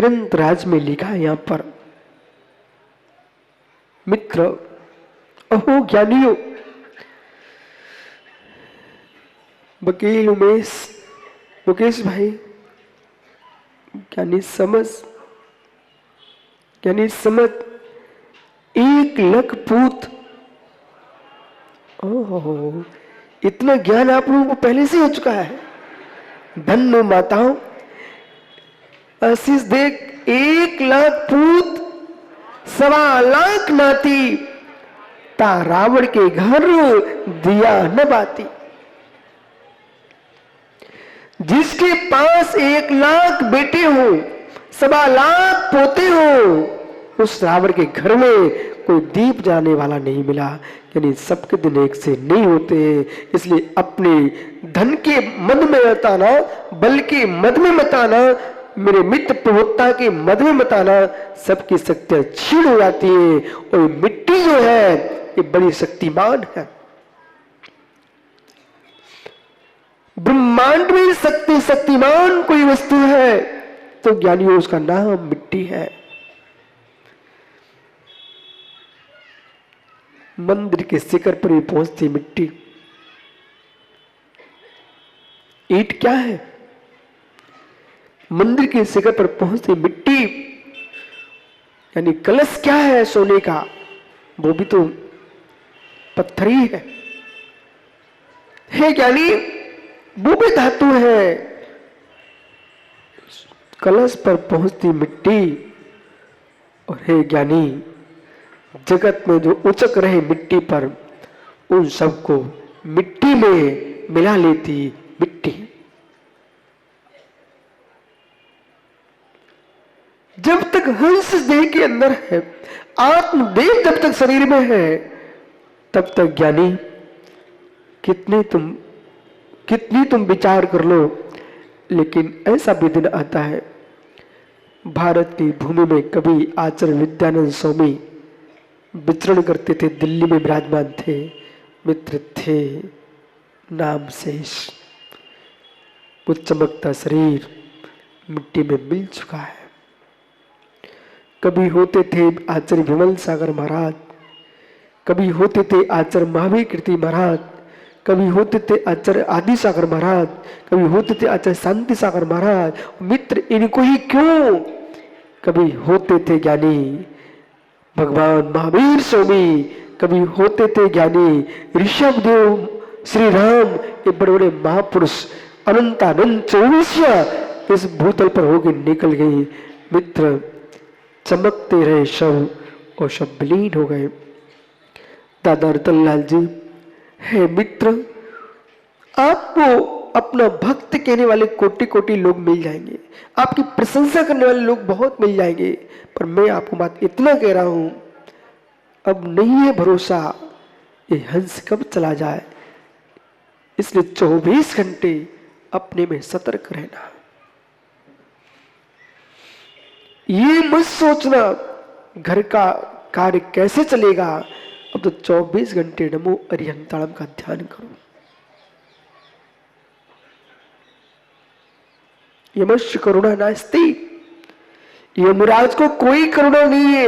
ग्रंथ राज में लिखा है यहाँ पर, मित्र अहो ज्ञानियों, वकील उमेश, मुकेश भाई, ज्ञानी समझ, ज्ञानी समझ 1,00,000 पूत। ओहो, इतना ज्ञान आप लोगों को पहले से हो चुका है। धन्य माताओं, आशीष देख, 1,00,000 पूत, 1,25,00,000 नाती, ता रावण के घर दिया न बाती। जिसके पास 1,00,000 बेटे हो, 1,25,00,000 पोते हो, उस रावण के घर में कोई दीप जाने वाला नहीं मिला। यानी सबके दिन एक से नहीं होते। इसलिए अपने धन के मद में मत आना, बल के मद में मत आना, मेरे मित्र प्रभुता के मद में मत आना। सबकी शक्तियां क्षीण हो जाती है और मिट्टी जो है ये बड़ी शक्तिमान है। ब्रह्मांड में शक्तिमान कोई वस्तु है तो ज्ञानियों उसका नाम मिट्टी है। मंदिर के शिखर पर भी पहुंचती मिट्टी। ईंट क्या है? मंदिर के शिखर पर पहुंचती मिट्टी। यानी कलश क्या है सोने का? वो भी तो पत्थर ही है ज्ञानी, वो भी धातु है। कलश पर पहुंचती मिट्टी। और हे ज्ञानी, जगत में जो उचक रहे मिट्टी पर, उन सबको मिट्टी में मिला लेती मिट्टी। जब तक हंस देह के अंदर है, आत्मदेव जब तक शरीर में है, तब तक ज्ञानी कितनी तुम विचार कर लो, लेकिन ऐसा भी दिन आता है। भारत की भूमि में कभी आचार्य विद्यानंद स्वामी विचरण करते थे, दिल्ली में विराजमान थे, मित्र थे, नाम शेष। वो चमकता शरीर मिट्टी में मिल चुका है। कभी होते थे आचार्य विमल सागर महाराज, कभी होते थे आचार्य महावीर कीर्ति महाराज, कभी होते थे आचार्य आदि सागर महाराज, कभी होते थे आचार्य शांति सागर महाराज। मित्र इनको ही क्यों, कभी होते थे ज्ञानी भगवान महावीर स्वामी, कभी होते थे ज्ञानी ऋषभ देव, श्री राम। ये बड़े बड़े महापुरुष अनंतानंद 24 इस भूतल पर होकर निकल गई। मित्र चमकते रहे शव और शव विलीन हो गए। दादा रतनलाल जी, है मित्र, आपको अपना भक्त कहने वाले कोटि कोटि लोग मिल जाएंगे, आपकी प्रशंसा करने वाले लोग बहुत मिल जाएंगे, पर मैं आपको बात इतना कह रहा हूं, अब नहीं है भरोसा ये हंस कब चला जाए। इसलिए 24 घंटे अपने में सतर्क रहना। ये मत सोचना घर का कार्य कैसे चलेगा, अब तो 24 घंटे नमो अरिहंताड़म का ध्यान करो। यमस्य करुणा नास्ति, यमराज को कोई करुणा नहीं है।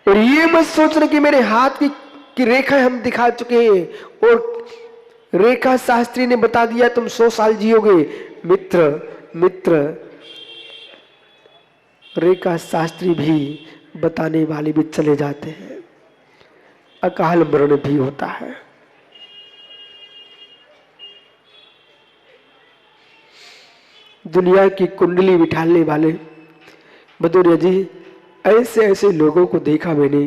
और ये मत सोचना कि मेरे हाथ की रेखा हम दिखा चुके हैं और रेखा शास्त्री ने बता दिया तुम 100 साल जियोगे। मित्र रेखा शास्त्री भी बताने वाले भी चले जाते हैं, अकाल मरण भी होता है। दुनिया की कुंडली बिठाने वाले भदौरिया जी, ऐसे ऐसे लोगों को देखा मैंने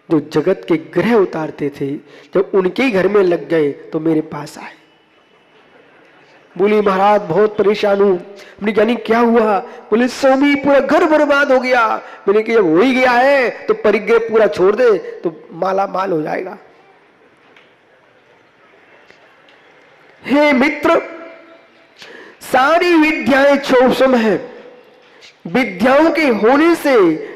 जो जगत के ग्रह उतारते थे, जब उनके घर में लग गए तो मेरे पास आए, बोली महाराज बहुत परेशान हूं। हमने ज्ञानी क्या हुआ? बोले स्वामी पूरा घर बर्बाद हो गया। मैंने कहा जब हो ही गया है तो परिग्रह पूरा छोड़ दे तो माला माल हो जाएगा। हे मित्र, सारी विद्याएं क्षोभसम है। विद्याओं के होने से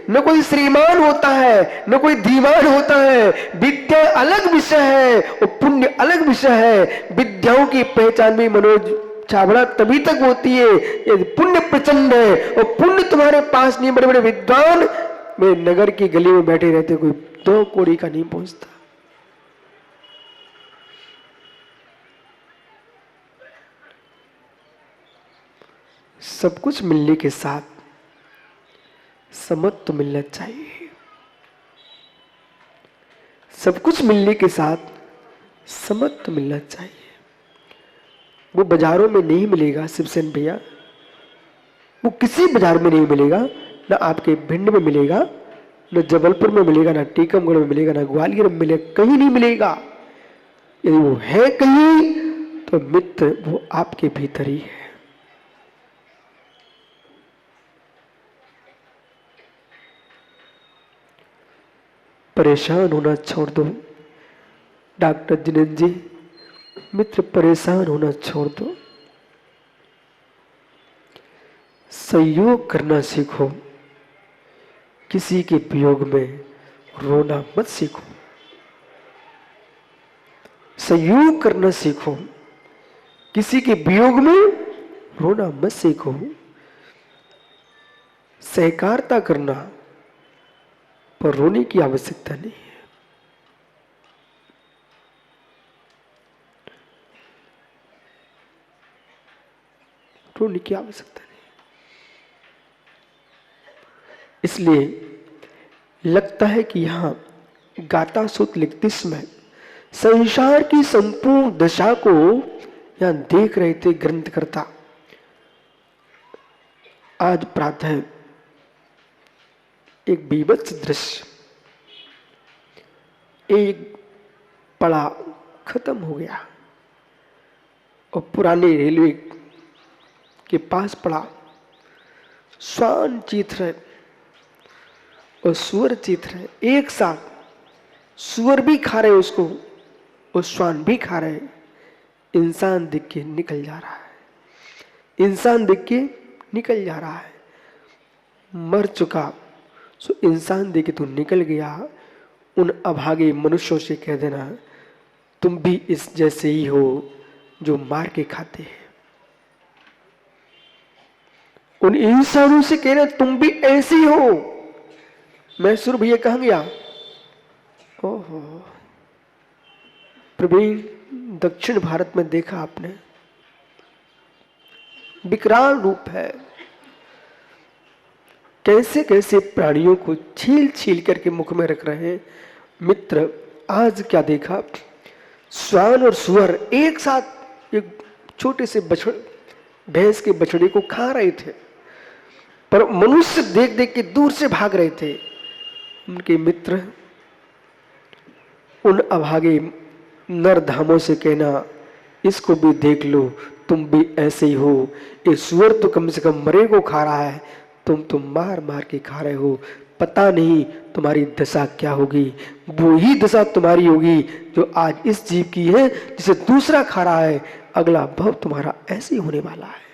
न कोई श्रीमान होता है न कोई दीवान होता है। विद्या अलग विषय है और पुण्य अलग विषय है। विद्याओं की पहचान भी मनोज छाबड़ा तभी तक होती है यदि पुण्य प्रचंड है, और पुण्य तुम्हारे पास नहीं, बड़े बड़े विद्वान मेरे नगर की गली में बैठे रहते, कोई 2 कौड़ी का नहीं पहुंचता। सब कुछ मिलने के साथ समझ तो मिलना चाहिए। सब कुछ मिलने के साथ समझ तो मिलना चाहिए। वो बाजारों में नहीं मिलेगा शिवसेन भैया, वो किसी बाजार में नहीं मिलेगा, ना आपके भिंड में मिलेगा, ना जबलपुर में मिलेगा, ना टीकमगढ़ में मिलेगा, ना ग्वालियर में मिलेगा, कहीं नहीं मिलेगा। यदि वो है कहीं तो मित्र वो आपके भीतर ही है। परेशान होना छोड़ दो डॉक्टर जिनेन्द्र जी, मित्र परेशान होना छोड़ दो, सहयोग करना सीखो, किसी के वियोग में रोना मत सीखो। सहयोग करना सीखो, किसी के वियोग में रोना मत सीखो। सहकारिता करना, पर रोने की आवश्यकता नहीं है। रोने की आवश्यकता नहीं। इसलिए लगता है कि यहां गाथा सूत्र लिखते समय संसार की संपूर्ण दशा को यहां देख रहे थे ग्रंथकर्ता। आज प्रातः एक बीभत्स दृश्य, एक पड़ा खत्म हो गया और पुराने रेलवे के पास पड़ा श्वान चीथ रहे और सुअर चीथ रहे एक साथ। सुअर भी खा रहे उसको और श्वान भी खा रहे। इंसान दिख के निकल जा रहा है, इंसान दिख के निकल जा रहा है। मर चुका सो इंसान देख के तू निकल गया। उन अभागे मनुष्यों से कह देना तुम भी इस जैसे ही हो जो मार के खाते हैं। उन इंसानों से कहना तुम भी ऐसे ही हो। मैसूर भैया कहां गया? ओहो प्रवीण, दक्षिण भारत में देखा आपने, विकराल रूप है। कैसे कैसे प्राणियों को छील छील करके मुख में रख रहे हैं। मित्र आज क्या देखा, श्वान और सुअर एक साथ एक छोटे से बछड़ भैंस के बछड़े को खा रहे थे, पर मनुष्य देख देख के दूर से भाग रहे थे। उनके मित्र उन अभागे नरधामों से कहना इसको भी देख लो, तुम भी ऐसे ही हो। ये सुअर तो कम से कम मरे को खा रहा है, तुम मार मार के खा रहे हो। पता नहीं तुम्हारी दशा क्या होगी। वो ही दशा तुम्हारी होगी जो आज इस जीव की है, जिसे दूसरा खा रहा है। अगला भव तुम्हारा ऐसे ही होने वाला है।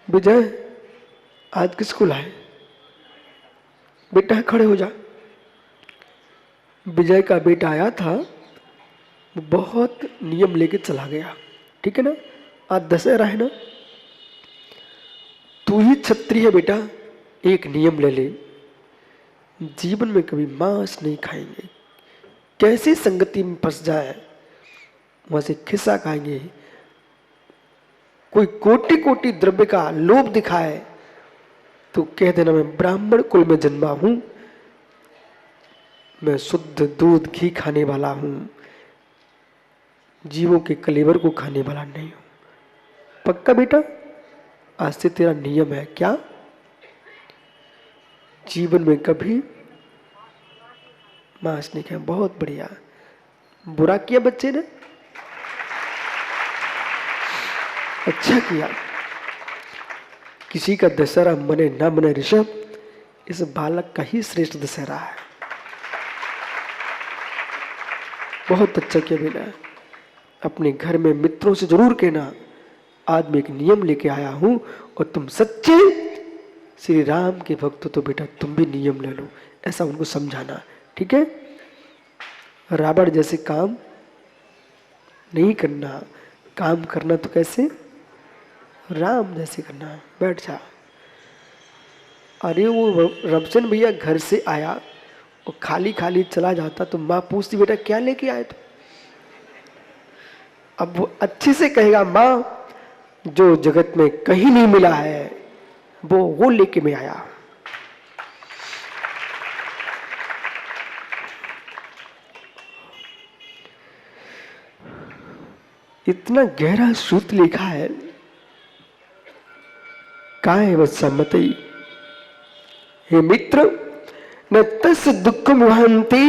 विजय आज किसको लाए? बेटा खड़े हो जा। विजय का बेटा आया था, वो बहुत नियम लेके चला गया, ठीक है ना। आज दशहरा है ना, तू ही क्षत्रिय है बेटा, एक नियम ले ले, जीवन में कभी मांस नहीं खाएंगे। कैसे संगति में फंस जाए वहां से खिस्सा खाएंगे। कोई कोटि कोटि द्रव्य का लोभ दिखाए तो कह देना मैं ब्राह्मण कुल में जन्मा हूं, मैं शुद्ध दूध घी खाने वाला हूं, जीवों के कलेवर को खाने वाला नहीं हूं। पक्का बेटा? आज से तेरा नियम है क्या? जीवन में कभी मांस नहीं खाए। बहुत बढ़िया, बुरा किया बच्चे ने, अच्छा किया। किसी का दशहरा मने ना मने ऋषभ, इस बालक का ही श्रेष्ठ दशहरा है। बहुत अच्छा किया बेटा। अपने घर में मित्रों से जरूर कहना आज मैं एक नियम लेके आया हूं और तुम सच्चे श्री राम के भक्त हो तो बेटा तुम भी नियम ले लो, ऐसा उनको समझाना, ठीक है। रावण जैसे काम नहीं करना, काम करना तो कैसे, राम जैसे करना। बैठ जा। अरे वो रबचन भैया घर से आया और खाली खाली चला जाता तो माँ पूछती बेटा क्या लेके आए थे। अब वो अच्छे से कहेगा माँ जो जगत में कहीं नहीं मिला है वो लेके मैं आया। इतना गहरा सूत्र लिखा है। काय वत्समति, हे मित्र, न तस् दुखम वहंती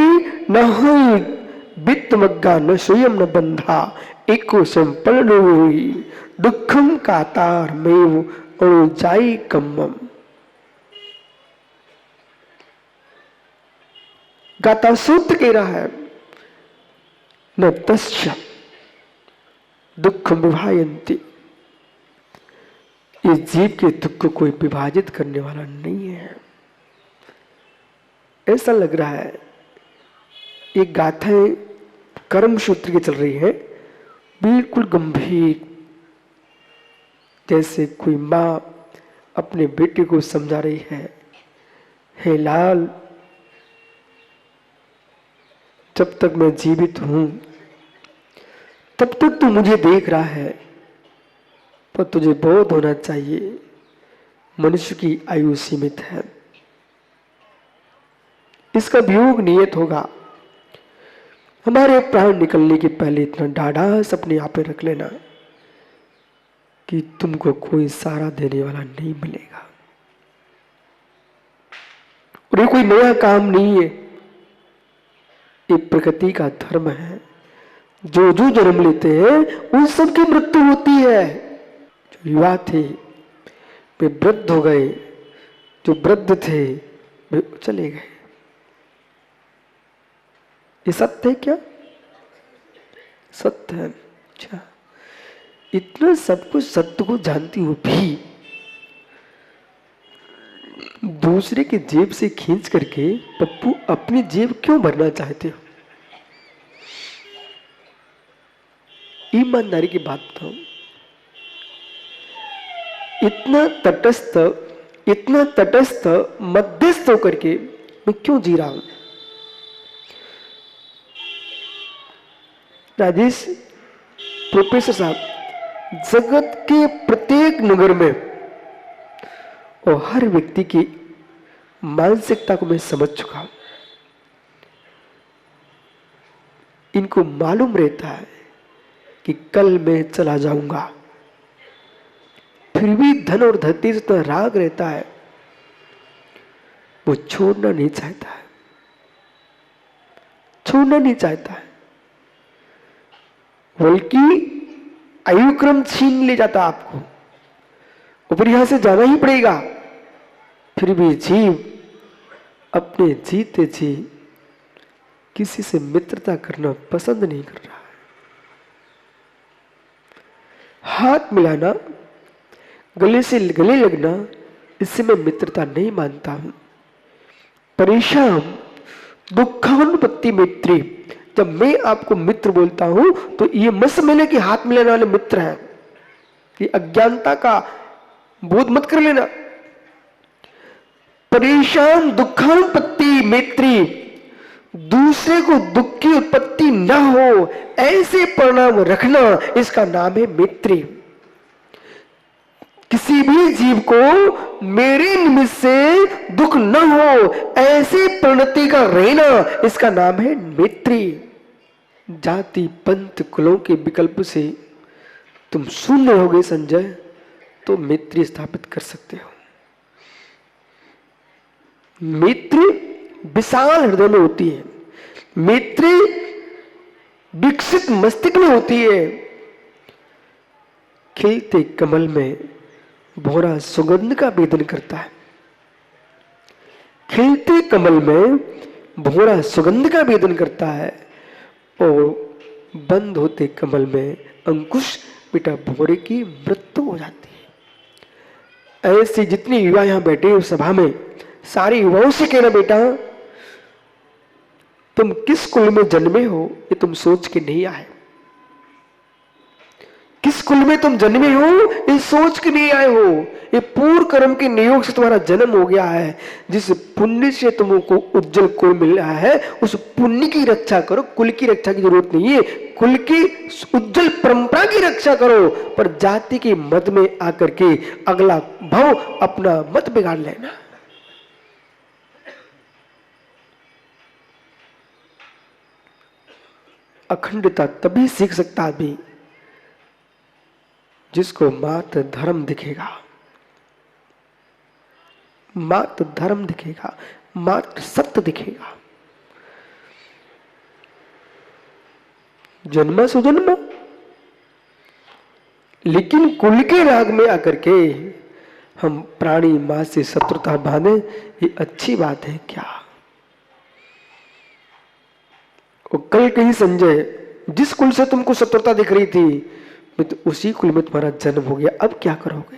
न हुई वित्तमग्गा न स्वयं न बंधा एको संपन्न हुई दुखम कातार मेव अनुजाई कम्मम। गाता सूत्र कह रहा है न तस्य दुखम विभायन्ति, इस जीव के दुख को कोई विभाजित करने वाला नहीं है। ऐसा लग रहा है ये गाथाएं कर्म सूत्र की चल रही है, बिल्कुल गंभीर, जैसे कोई माँ अपने बेटे को समझा रही है, हे लाल जब तक मैं जीवित हूं तब तक तू मुझे देख रहा है, पर तुझे बोध होना चाहिए मनुष्य की आयु सीमित है, इसका वियोग नियत होगा। हमारे प्राण निकलने के पहले इतना ढाढ़स अपने आप पे रख लेना कि तुमको कोई सहारा देने वाला नहीं मिलेगा। और ये कोई नया काम नहीं है, ये प्रकृति का धर्म है। जो जो जन्म लेते हैं उन सबकी मृत्यु होती है। जो युवा थे वे वृद्ध हो गए, जो वृद्ध थे वे चले गए। ये सत्य है क्या? सत्य है। अच्छा, इतना सब कुछ सत्य को जानती हो भी दूसरे के जेब से खींच करके पप्पू अपनी जेब क्यों भरना चाहते हो? ईमानदारी की बात बताऊं, इतना तटस्थ मध्यस्थ होकर के मैं क्यों जी रहा हूं? राजेश प्रोफेसर साहब, जगत के प्रत्येक नगर में और हर व्यक्ति की मानसिकता को मैं समझ चुका हूं। इनको मालूम रहता है कि कल मैं चला जाऊंगा, फिर भी धन और धरती से इतना राग रहता है, वो छोड़ना नहीं चाहता है, छोड़ना नहीं चाहता है, बल्कि आयुक्रम छीन ले जाता आपको, ऊपर यहां से जाना ही पड़ेगा। फिर भी जीव अपने जीते जी किसी से मित्रता करना पसंद नहीं कर रहा है। हाथ मिलाना, गले से गले लगना, इससे मैं मित्रता नहीं मानता हूं। परेशान दुखानुपत्ति मैत्री, जब मैं आपको मित्र बोलता हूं तो ये मत समझना कि हाथ मिलाने वाले मित्र हैं, ये अज्ञानता का बोध मत कर लेना। परेशान दुखानुपत्ति मैत्री, दूसरे को दुख की उत्पत्ति न हो ऐसे परिणाम रखना, इसका नाम है मैत्री। किसी भी जीव को मेरे निमित्त से दुख न हो ऐसी परिणति का रहना, इसका नाम है मैत्री। जाति पंथ कुलों के विकल्प से तुम शून्य हो गए संजय, तो मैत्री स्थापित कर सकते हो। मैत्री विशाल हृदय में होती है, मैत्री विकसित मस्तिष्क में होती है। खिलते कमल में भौरा सुगंध का वेदन करता है, खिलते कमल में भौरा सुगंध का वेदन करता है, और बंद होते कमल में अंकुश बेटा भौरे की मृत्यु हो जाती है। ऐसे जितने युवा यहां बैठे उस सभा में, सारे युवाओं से कहना बेटा, तुम किस कुल में जन्मे हो ये तुम सोच के नहीं आए। किस कुल में तुम जन्मे हो ये सोच के नहीं आए हो। ये पूर्व कर्म के नियोग से तुम्हारा जन्म हो गया है। जिस पुण्य से तुमको उज्जवल कुल मिल रहा है उस पुण्य की रक्षा करो। कुल की रक्षा की जरूरत नहीं है, कुल की उज्जवल परंपरा की रक्षा करो। पर जाति के मत में आकर के अगला भाव अपना मत बिगाड़ लेना। अखंडता तभी सीख सकता आदमी जिसको मात्र धर्म दिखेगा, मात्र धर्म दिखेगा, मात्र सत्य दिखेगा। जन्म सुजन्म, लेकिन कुल के राग में आकर के हम प्राणी मां से शत्रुता बांधे, ये अच्छी बात है क्या? और कल कहीं संजय, जिस कुल से तुमको शत्रुता दिख रही थी तो उसी कुल में तुम्हारा जन्म हो गया, अब क्या करोगे?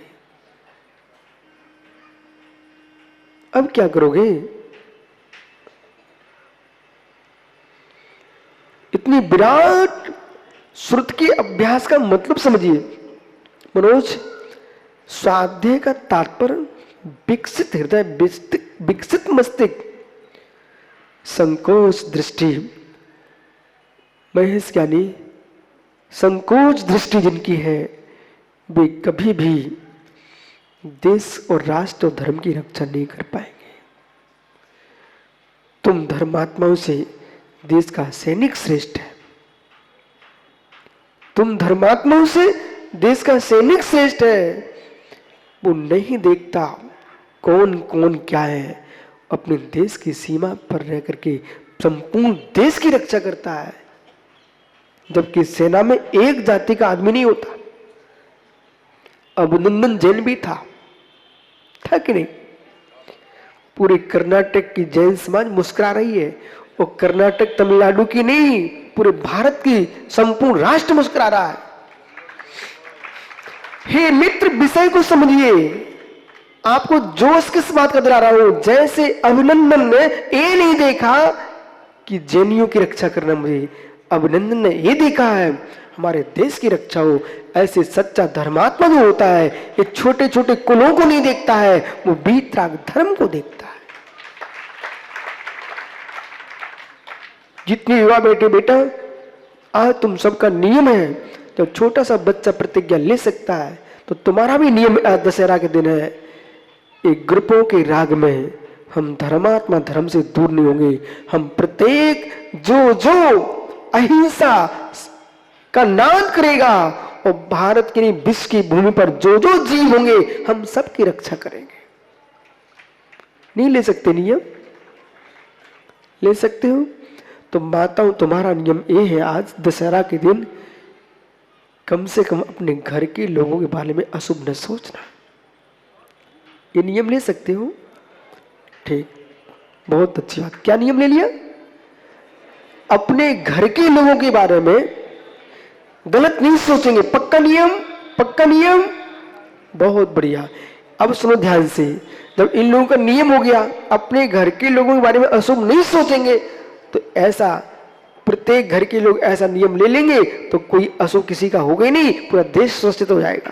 अब क्या करोगे? इतनी विराट श्रुति के अभ्यास का मतलब समझिए मनोज। स्वाध्याय का तात्पर्य विकसित हृदय, विकसित मस्तिष्क, संकोच दृष्टि। महेश ज्ञानी संकोच दृष्टि जिनकी है वे कभी भी देश और राष्ट्र और धर्म की रक्षा नहीं कर पाएंगे। तुम धर्मात्माओं से देश का सैनिक श्रेष्ठ है। तुम धर्मात्माओं से देश का सैनिक श्रेष्ठ है। वो नहीं देखता कौन कौन क्या है, अपने देश की सीमा पर रह करके संपूर्ण देश की रक्षा करता है। जबकि सेना में एक जाति का आदमी नहीं होता। अभिनंदन जैन भी था कि नहीं? पूरे कर्नाटक की जैन समाज मुस्कुरा रही है। और कर्नाटक तमिलनाडु की नहीं, पूरे भारत की संपूर्ण राष्ट्र मुस्कुरा रहा है। हे मित्र, विषय को समझिए। आपको जोश किस बात का दिला रहा हूं? जैसे अभिनंदन ने ये नहीं देखा कि जैनियों की रक्षा करना, मुझे अभिनंदन ने ये देखा है हमारे देश की रक्षा हो। ऐसे सच्चा धर्मात्मा जो होता है ये छोटे छोटे कुलों को नहीं देखता है, वो वीतराग धर्म को देखता है। जितने युवा बेटा, आज तुम सबका नियम है, जब छोटा सा बच्चा प्रतिज्ञा ले सकता है तो तुम्हारा भी नियम दशहरा के दिन है। एक ग्रुपों के राग में हम धर्मात्मा धर्म से दूर नहीं होंगे। हम प्रत्येक जो अहिंसा का नाद करेगा और भारत की विश्व की भूमि पर जो जीव होंगे हम सबकी रक्षा करेंगे। नहीं ले सकते नियम? ले सकते हो? तो माताओं, तुम्हारा नियम ये है, आज दशहरा के दिन कम से कम अपने घर के लोगों के बारे में अशुभ न सोचना। ये नियम ले सकते हो? ठीक, बहुत अच्छी बात। क्या नियम ले लिया? अपने घर के लोगों के बारे में गलत नहीं सोचेंगे। पक्का नियम, पक्का नियम, बहुत बढ़िया। अब सुनो ध्यान से, जब इन लोगों का नियम हो गया अपने घर के लोगों के बारे में अशुभ नहीं सोचेंगे, तो ऐसा प्रत्येक घर के लोग ऐसा नियम ले लेंगे तो कोई अशुभ किसी का होगा ही नहीं, पूरा देश सुरक्षित हो जाएगा।